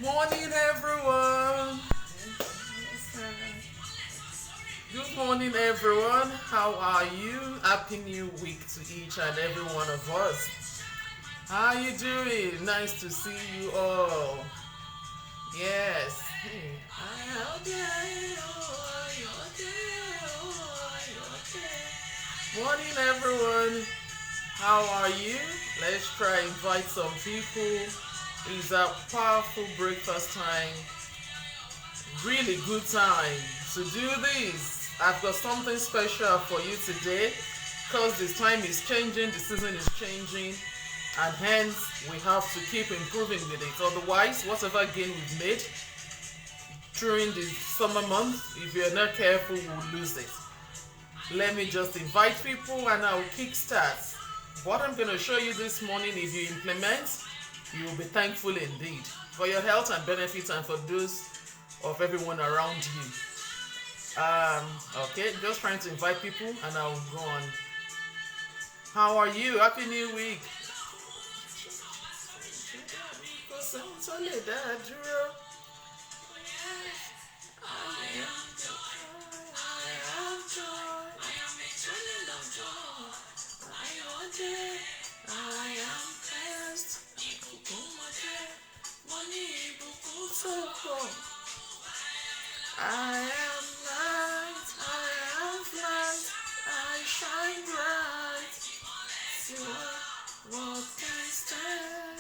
Morning, everyone. Good morning, everyone. How are you? Happy New Week to each and every one of us. How you doing? Nice to see you all. Yes. Morning, everyone. How are you? Let's try invite some people. It's a powerful breakfast time. Really good time to do this. I've got something special for you today because this time is changing, the season is changing, and hence we have to keep improving with it. Otherwise, whatever gain we've made during the summer month, if you're not careful, we'll lose it. Let me just invite people and I'll kickstart. What I'm going to show you this morning, if you implement, you will be thankful indeed for your health and benefits and for those of everyone around you. Okay, just trying to invite people and I'll go on. How are you? Happy New Week. I am light, I am light, I shine bright. See what can stand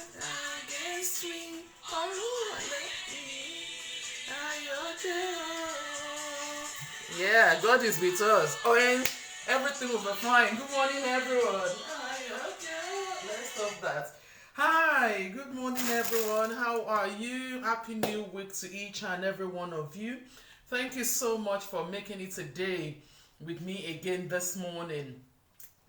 against me? Yeah, God is with us. Oh, and everything will be fine. Good morning, everyone. Let's stop that. Hi, good morning, everyone. How are you? Happy New Week to each and every one of you. Thank you so much for making it today with me again this morning.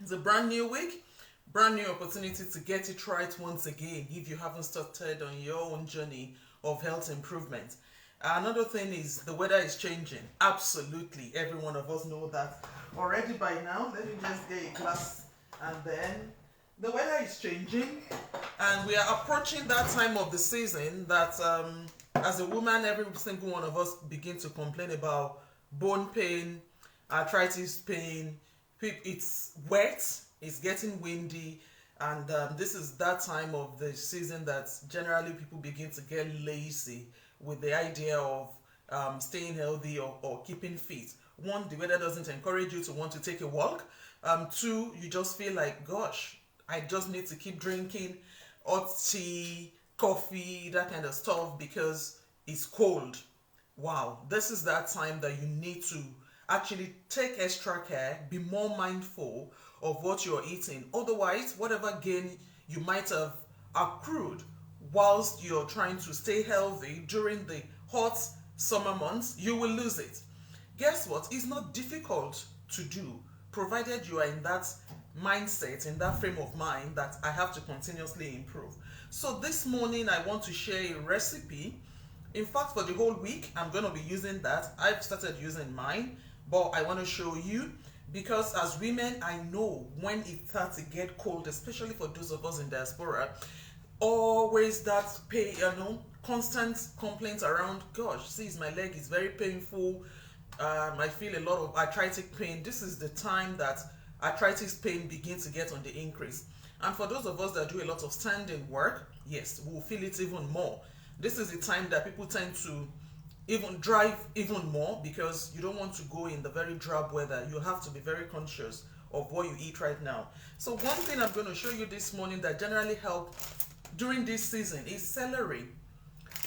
It's a brand new week, brand new opportunity to get it right once again if you haven't started on your own journey of health improvement. Another thing is the weather is changing. Absolutely, every one of us know that already by now. Let me just get a glass and then the weather is changing and we are approaching that time of the season that as a woman, every single one of us begin to complain about bone pain, arthritis pain. It's wet, it's getting windy, and this is that time of the season that generally people begin to get lazy with the idea of staying healthy or keeping fit. One, the weather doesn't encourage you to want to take a walk. Two, you just feel like, gosh, I just need to keep drinking hot tea, coffee, that kind of stuff because it's cold. Wow, this is that time that you need to actually take extra care, be more mindful of what you're eating. Otherwise, whatever gain you might have accrued whilst you're trying to stay healthy during the hot summer months, you will lose it. Guess what? It's not difficult to do, provided you are in that mindset, in that frame of mind that I have to continuously improve. So this morning I want to share a recipe. In fact, for the whole week I'm going to be using that. I've started using mine, but I want to show you because as women, I know when it starts to get cold, especially for those of us in diaspora, always that pain, constant complaints around, gosh, see, my leg is very painful. I feel a lot of arthritic pain. This is the time that arthritis pain begins to get on the increase. And for those of us that do a lot of standing work, yes, we'll feel it even more. This is the time that people tend to even drive even more because you don't want to go in the very drab weather. You have to be very conscious of what you eat right now. So one thing I'm going to show you this morning that generally help during this season is celery,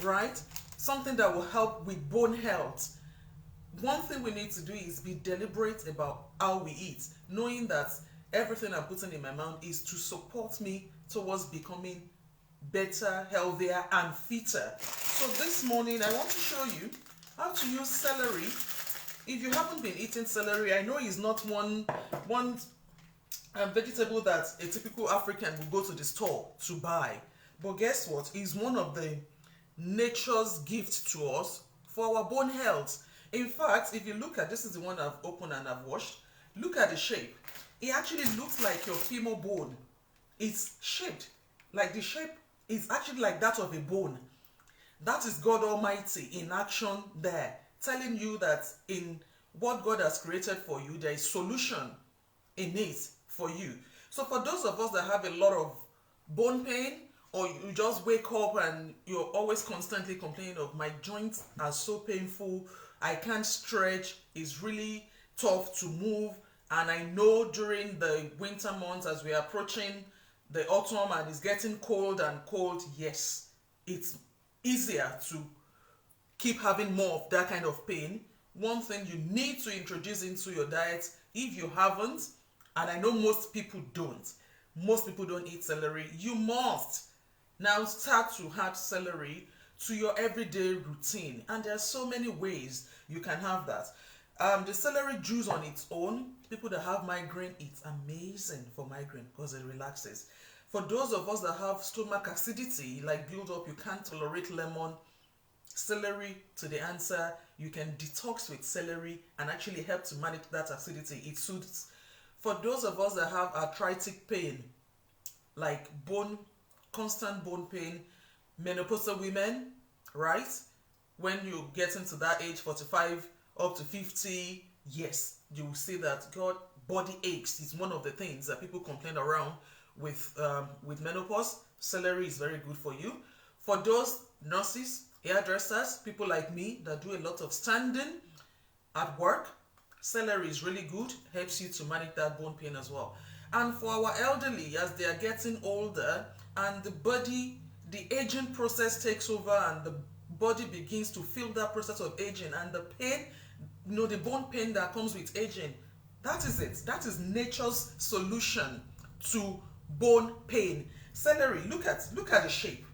right? Something that will help with bone health. One thing we need to do is be deliberate about how we eat, knowing that everything I'm putting in my mouth is to support me towards becoming better, healthier, and fitter. So this morning I want to show you how to use celery. If you haven't been eating celery, I know it's not one vegetable that a typical African will go to the store to buy. But guess what? It's one of the nature's gift to us for our bone health. In fact, if you look at this is the one I've opened and I've washed. Look at the shape. It actually looks like your femur bone. It's shaped like the shape is actually like that of a bone. That is God Almighty in action there, telling you that in what God has created for you, there is solution in it for you. So for those of us that have a lot of bone pain, or you just wake up and you're always constantly complaining of my joints are so painful, I can't stretch, it's really tough to move, and I know during the winter months as we are approaching the autumn and it's getting cold and cold, yes, it's easier to keep having more of that kind of pain. One thing you need to introduce into your diet, if you haven't, and I know most people don't eat celery, you must now start to add celery to your everyday routine. And there are so many ways you can have that. The celery juice on its own, people that have migraine, it's amazing for migraine because it relaxes. For those of us that have stomach acidity, like build up, you can't tolerate lemon, celery to the answer. You can detox with celery and actually help to manage that acidity. It soothes. For those of us that have arthritic pain, like constant bone pain, menopausal women, right? When you get into that age, 45 up to 50, yes, you will see that body aches is one of the things that people complain around with menopause. Celery is very good for you. For those nurses, hairdressers, people like me that do a lot of standing at work, celery is really good, helps you to manage that bone pain as well. And for our elderly, as they are getting older and the aging process takes over and the body begins to feel that process of aging and the pain, the bone pain that comes with aging, that is it. That is nature's solution to bone pain. Celery, look at the shape.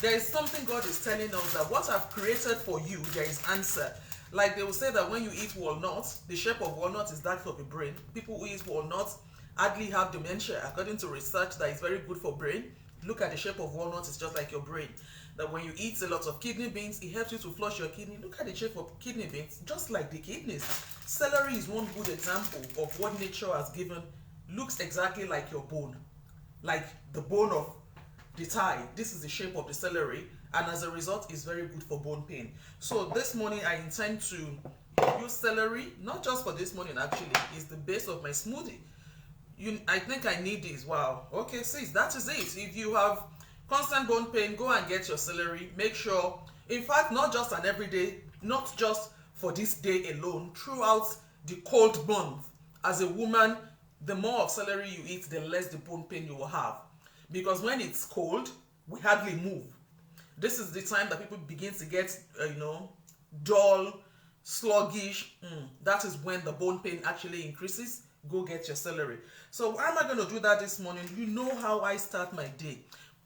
There is something God is telling us that what I've created for you, there is answer. Like they will say that when you eat walnuts, the shape of walnut is that of a brain. People who eat walnuts hardly have dementia, according to research that is very good for brain. Look at the shape of walnuts, it's just like your brain. That when you eat a lot of kidney beans, it helps you to flush your kidney. Look at the shape of kidney beans, just like the kidneys. Celery is one good example of what nature has given. Looks exactly like your bone, like the bone of the thigh. This is the shape of the celery, and as a result, it's very good for bone pain. So this morning, I intend to use celery, not just for this morning actually, it's the base of my smoothie. I think I need this. Wow. Okay, sis, that is it. If you have constant bone pain, go and get your celery. Make sure, in fact, not just an everyday, not just for this day alone, throughout the cold month. As a woman, the more of celery you eat, the less the bone pain you will have. Because when it's cold, we hardly move. This is the time that people begin to get, dull, sluggish. That is when the bone pain actually increases. Go get your celery. So how am I going to do that this morning? You know how I start my day.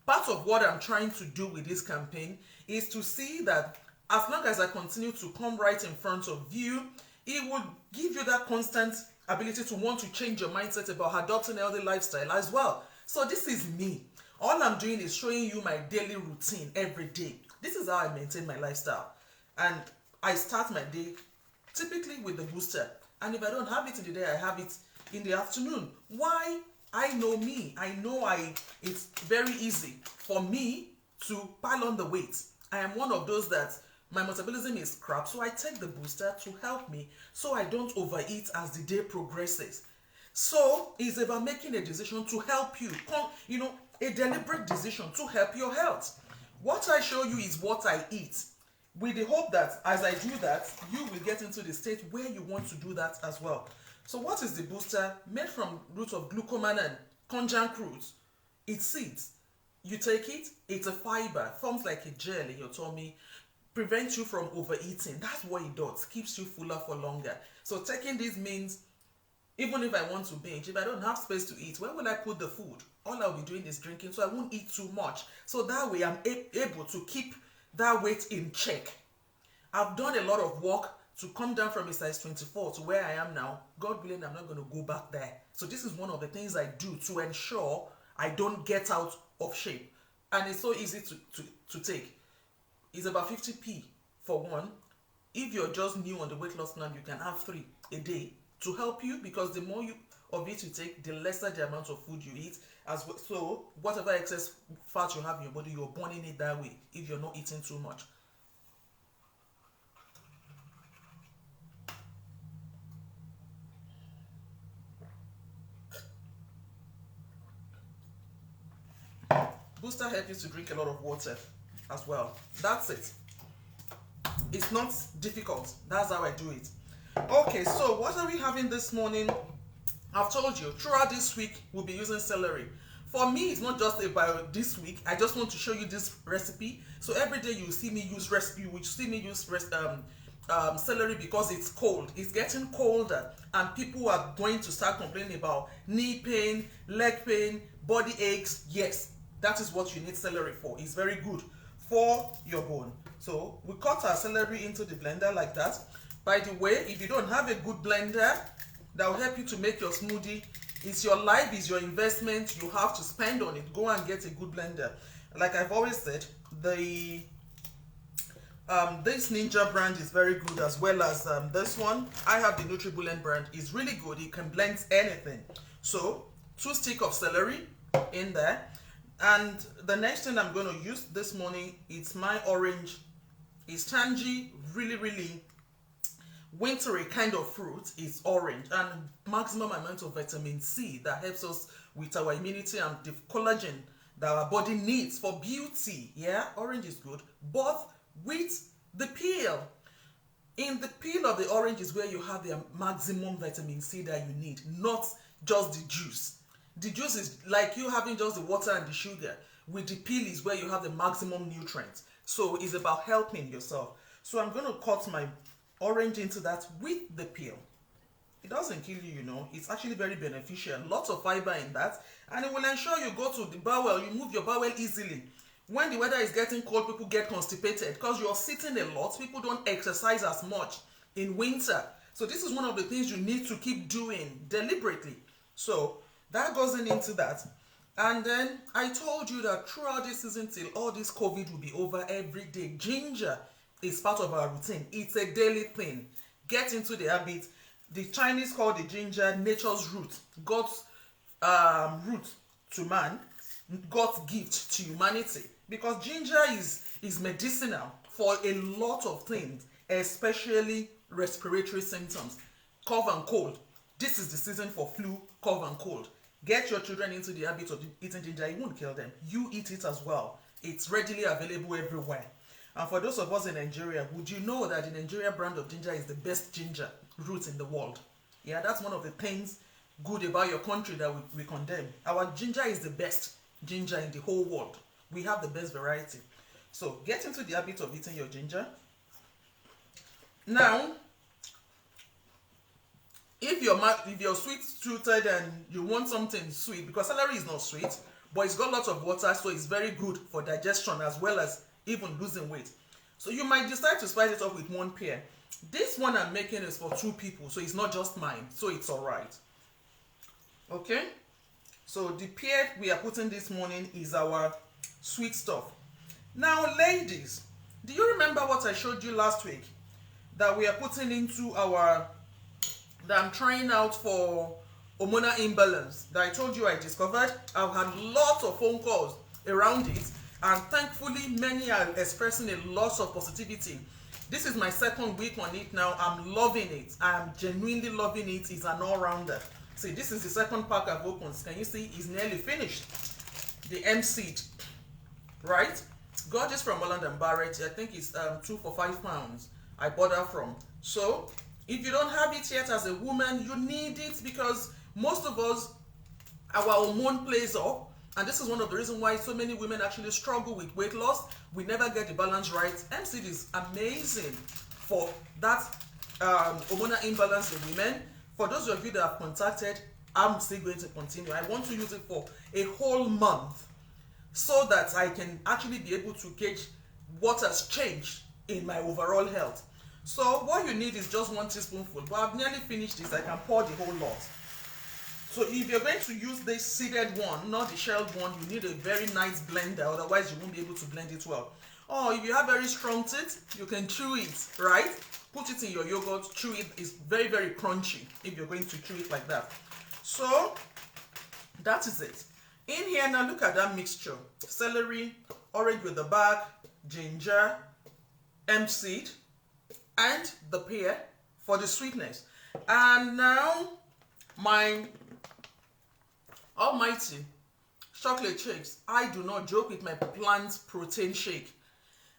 Part of what I'm trying to do with this campaign is to see that as long as I continue to come right in front of you, it will give you that constant ability to want to change your mindset about adopting a healthy lifestyle as well. So this is me. All I'm doing is showing you my daily routine every day. This is how I maintain my lifestyle. And I start my day typically with the booster. And if I don't have it in the day, I have it in the afternoon. Why? I know me. I know it's very easy for me to pile on the weight. I am one of those that my metabolism is crap, so I take the booster to help me so I don't overeat as the day progresses. So it's about making a decision to help you. A deliberate decision to help your health. What I show you is what I eat, with the hope that as I do that, you will get into the state where you want to do that as well. So what is the booster? Made from roots of glucomannan and konjac roots. It's seeds. You take it, it's a fiber, forms like a gel in your tummy, prevents you from overeating. That's what it does, keeps you fuller for longer. So taking this means, even if I want to binge, if I don't have space to eat, where will I put the food? All I'll be doing is drinking, so I won't eat too much. So that way I'm able to keep that weight in check. I've done a lot of work to come down from a size 24 to where I am now. God willing, I'm not going to go back there. So this is one of the things I do to ensure I don't get out of shape. And it's so easy to take. It's about 50p for one. If you're just new on the weight loss plan, you can have 3 a day to help you, because the more of it you take, the lesser the amount of food you eat. So whatever excess fat you have in your body, you're burning it that way if you're not eating too much. booster helps you to drink a lot of water as well. That's it. It's not difficult. That's how I do it. Okay, so what are we having this morning? I've told you, throughout this week, we'll be using celery. For me, it's not just about this week. I just want to show you this recipe. So every day you see me use recipe, you will see me use celery because it's cold. It's getting colder, and people are going to start complaining about knee pain, leg pain, body aches. Yes, that is what you need celery for. It's very good for your bone. So we cut our celery into the blender like that. By the way, if you don't have a good blender that will help you to make your smoothie, it's your life, is your investment. You have to spend on it. Go and get a good blender. Like I've always said, the this Ninja brand is very good, as well as this one. I have the NutriBullet brand. It's really good. It can blend anything. So 2 sticks of celery in there. And the next thing I'm going to use this morning, it's my orange. It's tangy, really wintry kind of fruit. Is orange, and maximum amount of vitamin C that helps us with our immunity and the collagen that our body needs for beauty. Yeah, orange is good, but with the peel. In the peel of the orange is where you have the maximum vitamin C that you need, not just the juice. The juice is like you having just the water and the sugar. With the peel is where you have the maximum nutrients. So it's about helping yourself. So I'm going to cut my orange into that with the peel. It doesn't kill you, you know. It's actually very beneficial. Lots of fiber in that. And it will ensure you go to the bowel. You move your bowel easily. When the weather is getting cold, people get constipated because you're sitting a lot. People don't exercise as much in winter. So this is one of the things you need to keep doing deliberately. So that goes into that. And then I told you that throughout this season till all this COVID will be over, every day ginger is part of our routine. It's a daily thing. Get into the habit. The Chinese call the ginger nature's root, God's root to man, God's gift to humanity. Because ginger is medicinal for a lot of things, especially respiratory symptoms, cough and cold. This is the season for flu, cough and cold. Get your children into the habit of eating ginger. It won't kill them. You eat it as well. It's readily available everywhere. And for those of us in Nigeria, would you know that the Nigeria brand of ginger is the best ginger root in the world? Yeah, that's one of the things good about your country that we condemn. Our ginger is the best ginger in the whole world. We have the best variety. So get into the habit of eating your ginger. Now, if you're sweet-toothed and you want something sweet, because celery is not sweet, but it's got lots of water, so it's very good for digestion as well as even losing weight. So you might decide to spice it up with 1 pear. This one I'm making is for 2 people, so it's not just mine, so it's alright. Okay? So the pear we are putting this morning is our sweet stuff. Now, ladies, do you remember what I showed you last week? That we are putting into our, that I'm trying out for Omona imbalance, that I told you I discovered. I've had lots of phone calls around it, and thankfully many are expressing a lot of positivity. This is my 2nd week on it now. I'm loving it. I'm genuinely loving it. It's an all-rounder. See, this is the 2nd pack I've opened. Can you see? It's nearly finished. The M seed, right? Got this from Holland and Barrett. I think it's 2 for £5. I bought that from. So if you don't have it yet as a woman, you need it, because most of us, our hormone plays up. And this is one of the reasons why so many women actually struggle with weight loss. We never get the balance right. MCD is amazing for that hormonal imbalance in women. For those of you that have contacted, I'm still going to continue. I want to use it for a whole month so that I can actually be able to gauge what has changed in my overall health. So what you need is just 1 teaspoonful. But I've nearly finished this. I can pour the whole lot. So if you're going to use this seeded one, not the shelled one, you need a very nice blender, otherwise you won't be able to blend it well. Or if you have very strong teeth, you can chew it, right? Put it in your yogurt, chew it. It's very, very crunchy if you're going to chew it like that. So that is it. In here now, look at that mixture. Celery, orange with the bark, ginger, hemp seed, and the pear for the sweetness. And now my almighty chocolate shakes. I do not joke with my plant protein shake.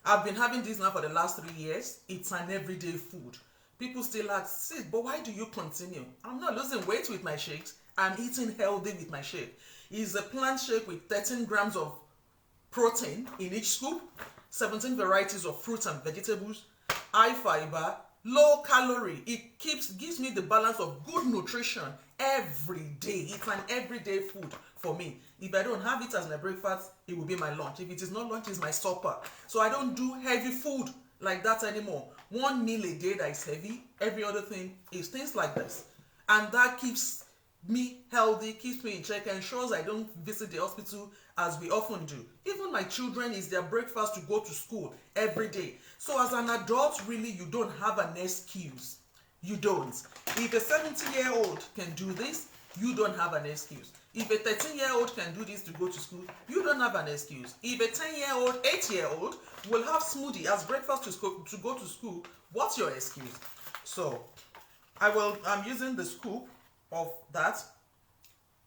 I've been having this now for the last 3 years. It's an everyday food. People still ask, sis, but why do you continue? I'm not losing weight with my shakes. I'm eating healthy with my shake. It's a plant shake with 13 grams of protein in each scoop, 17 varieties of fruits and vegetables, high fiber, low calorie. It gives me the balance of good nutrition every day. It's an everyday food for me. If I don't have it as my breakfast, it will be my lunch. If it is not lunch, it's my supper. So I don't do heavy food like that anymore. One meal a day that is heavy, every other thing is things like this. And that keeps me healthy, keeps me in check, ensures I don't visit the hospital as we often do. Even my children, is their breakfast to go to school every day. So as an adult, really, you don't have an excuse. You don't. If a 70-year-old can do this, you don't have an excuse. If a 13-year-old can do this to go to school, you don't have an excuse. If a 10-year-old, 8-year-old will have smoothie as breakfast to go to school, what's your excuse? So I'm using the scoop of that,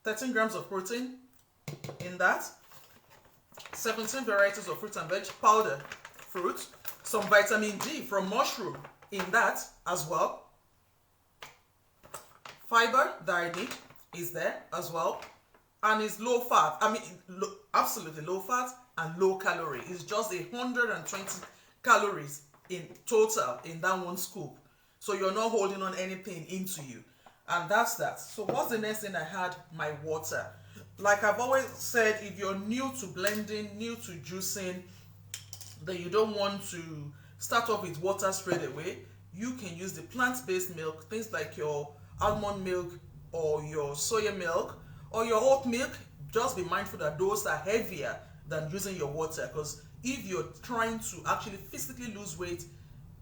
13 grams of protein in that, 17 varieties of fruit and veg, powder fruit, some vitamin D from mushroom in that as well, fiber that I need is there as well, and it's low fat. Absolutely low fat and low calorie. It's just 120 calories in total in that one scoop, so you're not holding on anything into you. And that's that. So what's the next thing I had? My water. Like I've always said, if you're new to blending, new to juicing, then you don't want to start off with water straight away. You can use the plant-based milk, things like your almond milk or your soya milk or your oat milk. Just be mindful that those are heavier than using your water, because if you're trying to actually physically lose weight,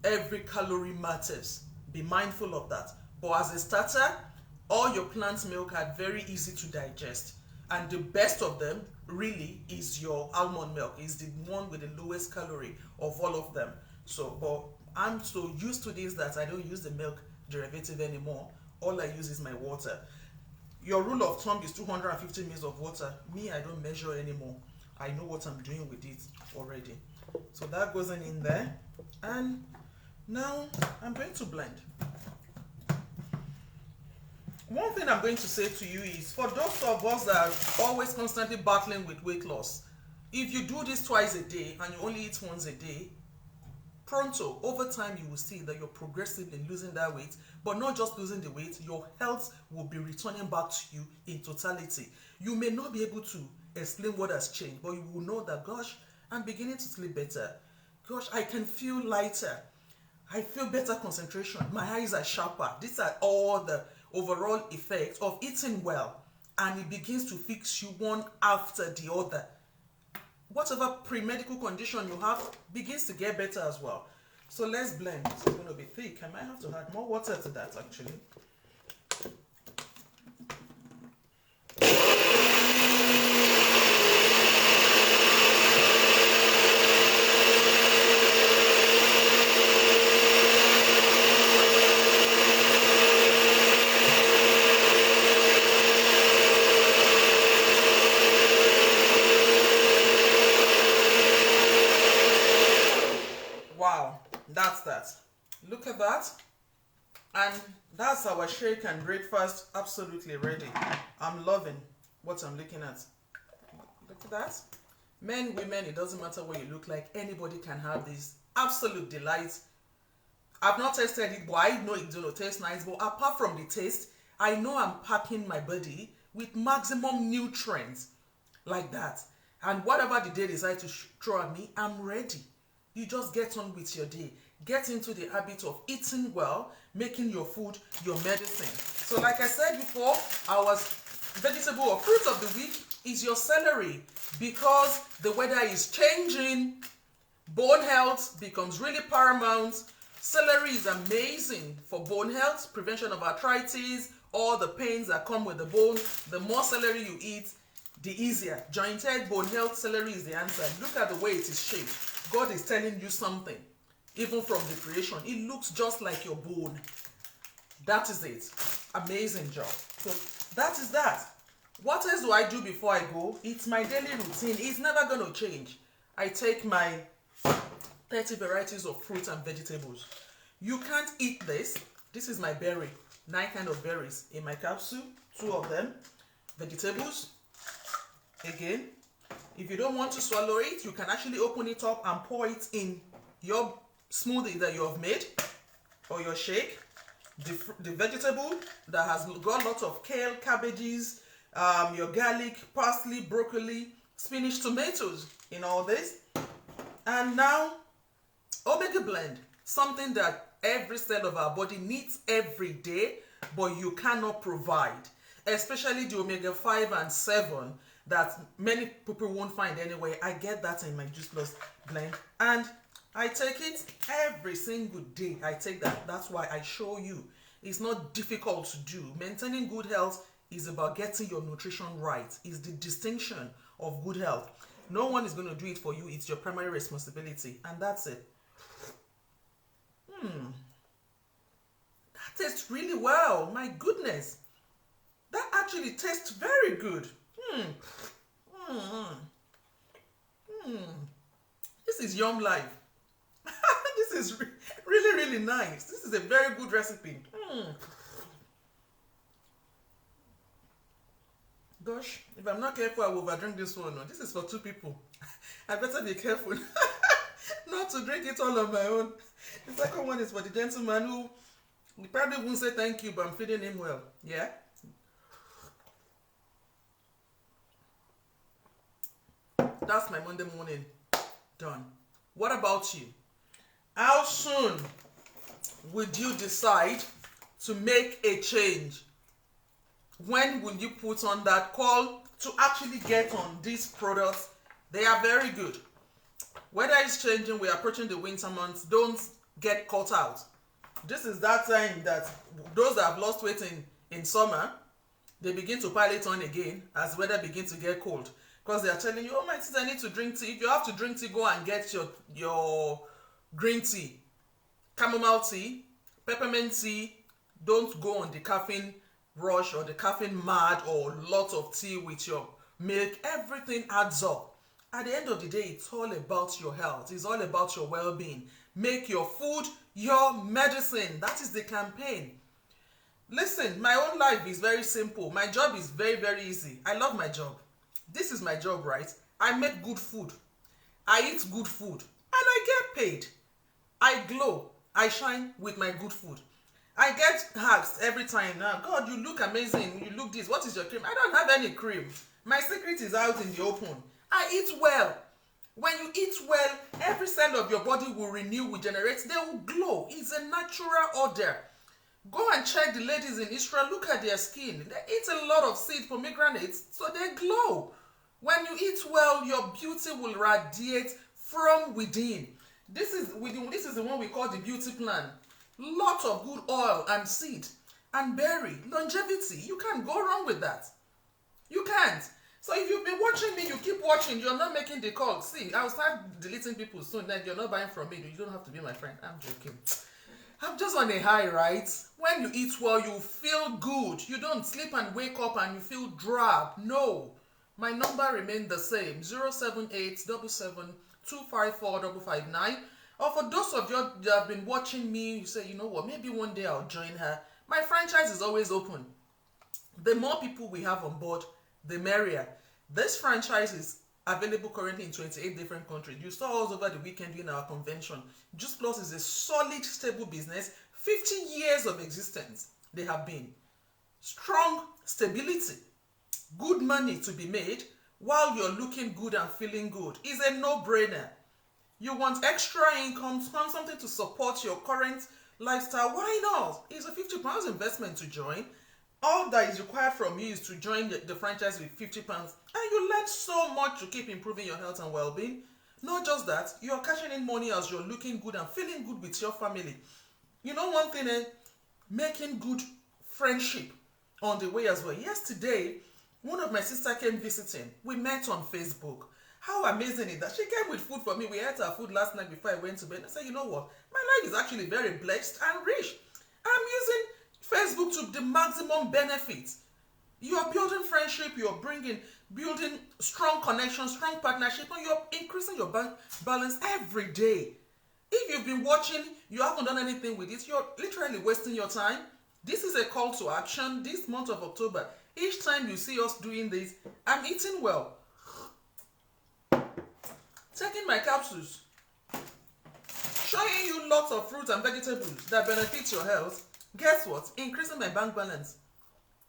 every calorie matters. Be mindful of that. But as a starter, all your plant milk are very easy to digest. And the best of them really is your almond milk. It's the one with the lowest calorie of all of them. So, but I'm so used to this that I don't use the milk derivative anymore. All I use is my water. Your rule of thumb is 250 ml of water. Me, I don't measure anymore. I know what I'm doing with it already. So that goes in there. And now I'm going to blend. One thing I'm going to say to you is, for those of us that are always constantly battling with weight loss, if you do this twice a day and you only eat once a day, pronto, over time you will see that you're progressively losing that weight, but not just losing the weight, your health will be returning back to you in totality. You may not be able to explain what has changed, but you will know that, gosh, I'm beginning to sleep better. Gosh, I can feel lighter. I feel better concentration. My eyes are sharper. These are all the overall effect of eating well, and it begins to fix you one after the other. Whatever pre-medical condition you have begins to get better as well. So let's blend. It's going to be thick. I might have to add more water to that actually. Wow, that's that. Look at that. And that's our shake and breakfast absolutely ready. I'm loving what I'm looking at. Look at that. Men, women, it doesn't matter what you look like. Anybody can have this absolute delight. I've not tasted it, but I know it's going to taste nice. But apart from the taste, I know I'm packing my body with maximum nutrients like that. And whatever the day decides to throw at me, I'm ready. You just get on with your day. Get into the habit of eating well, making your food your medicine. So like I said before, our vegetable or fruit of the week is your celery, because the weather is changing. Bone health becomes really paramount. Celery is amazing for bone health, prevention of arthritis, all the pains that come with the bone. The more celery you eat, the easier. Jointed bone health, celery is the answer. Look at the way it is shaped. God is telling you something, even from the creation. It looks just like your bone. That is it. Amazing job. So that is that. What else do I do before I go? It's my daily routine. It's never going to change. I take my 30 varieties of fruits and vegetables. You can't eat this. This is my berry. 9 kind of berries in my capsule. 2 of them. Vegetables. Again, if you don't want to swallow it, you can actually open it up and pour it in your smoothie that you have made or your shake. The vegetable that has got lots of kale, cabbages, your garlic, parsley, broccoli, spinach, tomatoes in all this. And now, Omega Blend, something that every cell of our body needs every day, but you cannot provide. Especially the Omega 5 and 7 that many people won't find anywhere. I get that in my Juice Plus blend. And I take it every single day. I take that. That's why I show you. It's not difficult to do. Maintaining good health is about getting your nutrition right. It's the distinction of good health. No one is going to do it for you. It's your primary responsibility. And that's it. That tastes really well. My goodness. That actually tastes very good. This is Yum Life. This is really, really nice. This is a very good recipe. Gosh, if I'm not careful, I will overdrink this one. No, this is for 2 people. I better be careful not to drink it all on my own. The second one is for the gentleman who probably won't say thank you, but I'm feeding him well. Yeah? That's my Monday morning done. What about you? How soon would you decide to make a change? When will you put on that call to actually get on these products? They are very good. Weather is changing. We are approaching the winter months. Don't get caught out. This is that time that those that have lost weight in summer, they begin to pile it on again as weather begins to get cold. Because they are telling you, oh my sister, I need to drink tea. If you have to drink tea, go and get your green tea, chamomile tea, peppermint tea. Don't go on the caffeine rush or the caffeine mad or lots of tea with your milk. Everything adds up. At the end of the day, it's all about your health. It's all about your well-being. Make your food your medicine. That is the campaign. Listen, my own life is very simple. My job is very, very easy. I love my job. This is my job, right? I make good food. I eat good food. And I get paid. I glow. I shine with my good food. I get asked every time now, God, you look amazing. You look this. What is your cream? I don't have any cream. My secret is out in the open. I eat well. When you eat well, every cell of your body will renew, will generate. They will glow. It's a natural order. Go and check the ladies in Israel. Look at their skin. They eat a lot of seed pomegranates, so they glow. When you eat well, your beauty will radiate from within. This is the one we call the beauty plan. Lots of good oil and seed and berry. Longevity. You can't go wrong with that. You can't. So if you've been watching me, you keep watching, you're not making the call. See, I'll start deleting people soon. Then you're not buying from me. You don't have to be my friend. I'm joking. I'm just on a high, right? When you eat well, you feel good. You don't sleep and wake up and you feel drab. No. My number remains the same. 078 77 254 559. Or for those of you that have been watching me, you say, you know what, maybe one day I'll join her. My franchise is always open. The more people we have on board, the merrier. This franchise is available currently in 28 different countries. You saw us over the weekend during our convention. Juice Plus is a solid, stable business. 50 years of existence they have been. Strong stability. Good money to be made while you're looking good and feeling good. Is a no-brainer. You want extra income, something to support your current lifestyle. Why not? It's a £50 investment to join. All that is required from you is to join the franchise with £50 and you learn so much to keep improving your health and well-being. Not just that, you're cashing in money as you're looking good and feeling good with your family. You know one thing, making good friendship on the way as well. Yesterday, one of my sisters came visiting. We met on Facebook. How amazing is that? She came with food for me. We ate our food last night before I went to bed. I said, you know what? My life is actually very blessed and rich. I'm using Facebook to the maximum benefit. You are building friendship, you're building strong connection, strong partnership, and you're increasing your bank balance every day. If you've been watching, you haven't done anything with it, you're literally wasting your time. This is a call to action this month of October. Each time you see us doing this, I'm eating well, taking my capsules, showing you lots of fruits and vegetables that benefit your health. Guess what? Increasing my bank balance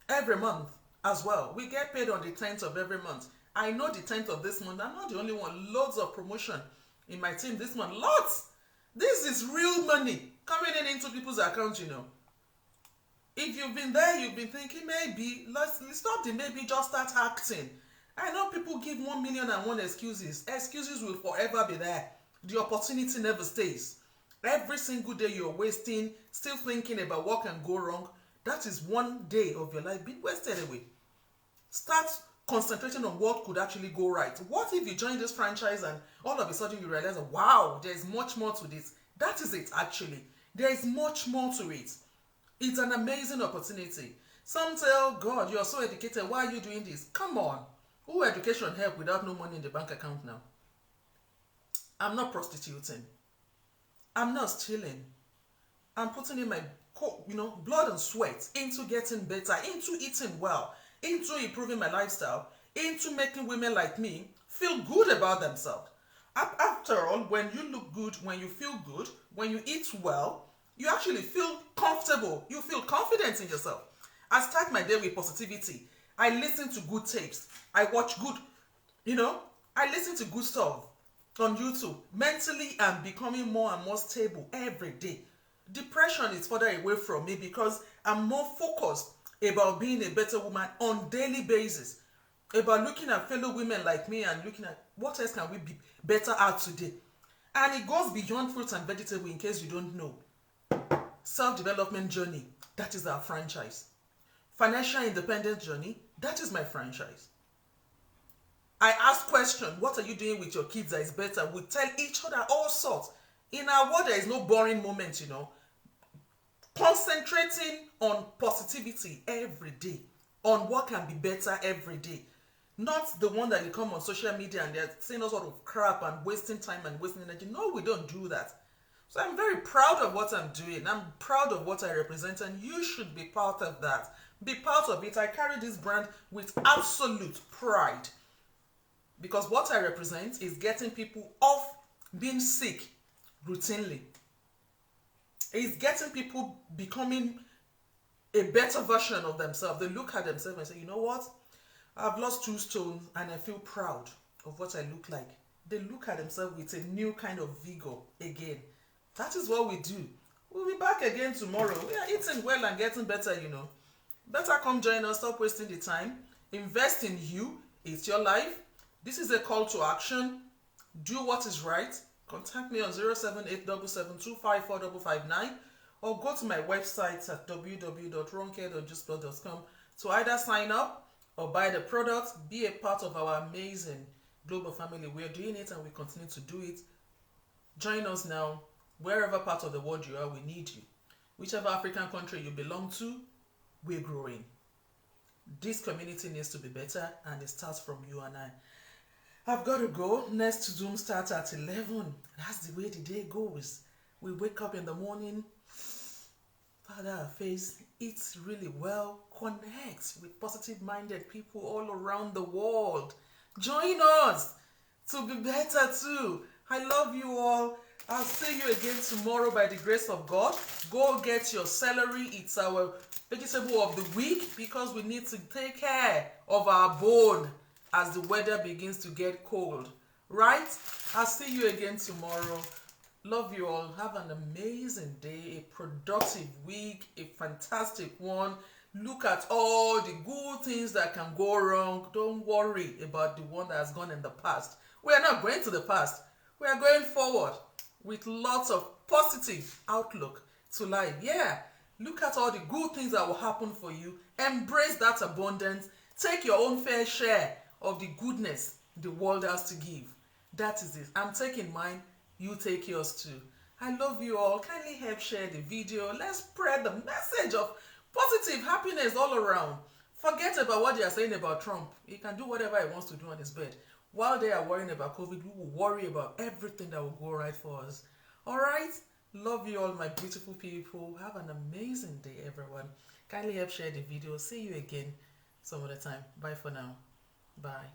every month as well. We get paid on the 10th of every month. I know the 10th of this month. I'm not the only one. Loads of promotion in my team this month. Lots. This is real money coming into people's accounts, you know. If you've been there, you've been thinking maybe, let's stop the maybe, just start acting. I know people give 1,000,001 excuses. Excuses will forever be there. The opportunity never stays. Every single day you're wasting, still thinking about what can go wrong, that is one day of your life being wasted away. Start concentrating on what could actually go right. What if you join this franchise and all of a sudden you realize, wow, there's much more to this. That is it actually. There is much more to it. It's an amazing opportunity. Some tell God, you're so educated, why are you doing this? Come on. Who education help without no money in the bank account now? I'm not prostituting. I'm not stealing. I'm putting in my blood and sweat into getting better, into eating well, into improving my lifestyle, into making women like me feel good about themselves. After all, when you look good, when you feel good, when you eat well, you actually feel comfortable. You feel confident in yourself. I start my day with positivity. I listen to good tapes. I watch good, I listen to good stuff on YouTube. Mentally, I'm becoming more and more stable every day. Depression is further away from me because I'm more focused about being a better woman on daily basis, about looking at fellow women like me and looking at what else can we be better at today. And it goes beyond fruits and vegetables, in case you don't know. Self-development journey, that is our franchise. Financial independence journey, that is my franchise. I ask questions, what are you doing with your kids that is better? We tell each other all sorts. In our world, there is no boring moment, Concentrating on positivity every day, on what can be better every day. Not the one that you come on social media and they're saying all sort of crap and wasting time and wasting energy. No, we don't do that. So I'm very proud of what I'm doing. I'm proud of what I represent, and you should be part of that. Be part of it. I carry this brand with absolute pride because what I represent is getting people off being sick routinely. It's getting people becoming a better version of themselves. They look at themselves and say, you know what? I've lost 2 stones and I feel proud of what I look like. They look at themselves with a new kind of vigor again. That is what we do. We'll be back again tomorrow. We are eating well and getting better, Better come join us. Stop wasting the time. Invest in you. It's your life. This is a call to action. Do what is right. Contact me on 07877254559 or go to my website at www.roncare.juiceblood.com to either sign up or buy the product. Be a part of our amazing global family. We're doing it and we continue to do it. Join us now. Wherever part of the world you are, we need you. Whichever African country you belong to, we're growing. This community needs to be better, and it starts from you and I. I've got to go. Next Zoom starts at 11. That's the way the day goes. We wake up in the morning, powder our face, eat really well, connect with positive-minded people all around the world. Join us to be better too. I love you all. I'll see you again tomorrow by the grace of God. Go get your celery. It's our vegetable of the week because we need to take care of our bone as the weather begins to get cold. Right? I'll see you again tomorrow. Love you all. Have an amazing day, a productive week, a fantastic one. Look at all the good things that can go wrong. Don't worry about the one that has gone in the past. We are not going to the past. We are going forward with lots of positive outlook to life. Yeah, look at all the good things that will happen for you. Embrace that abundance. Take your own fair share of the goodness the world has to give. That is it. I'm taking mine. You take yours too. I love you all. Kindly help share the video. Let's spread the message of positive happiness all around. Forget about what they are saying about Trump. He can do whatever he wants to do on his bed. While they are worrying about COVID, we will worry about everything that will go right for us. Alright? Love you all, my beautiful people. Have an amazing day, everyone. Kindly help share the video. See you again some other time. Bye for now. Bye.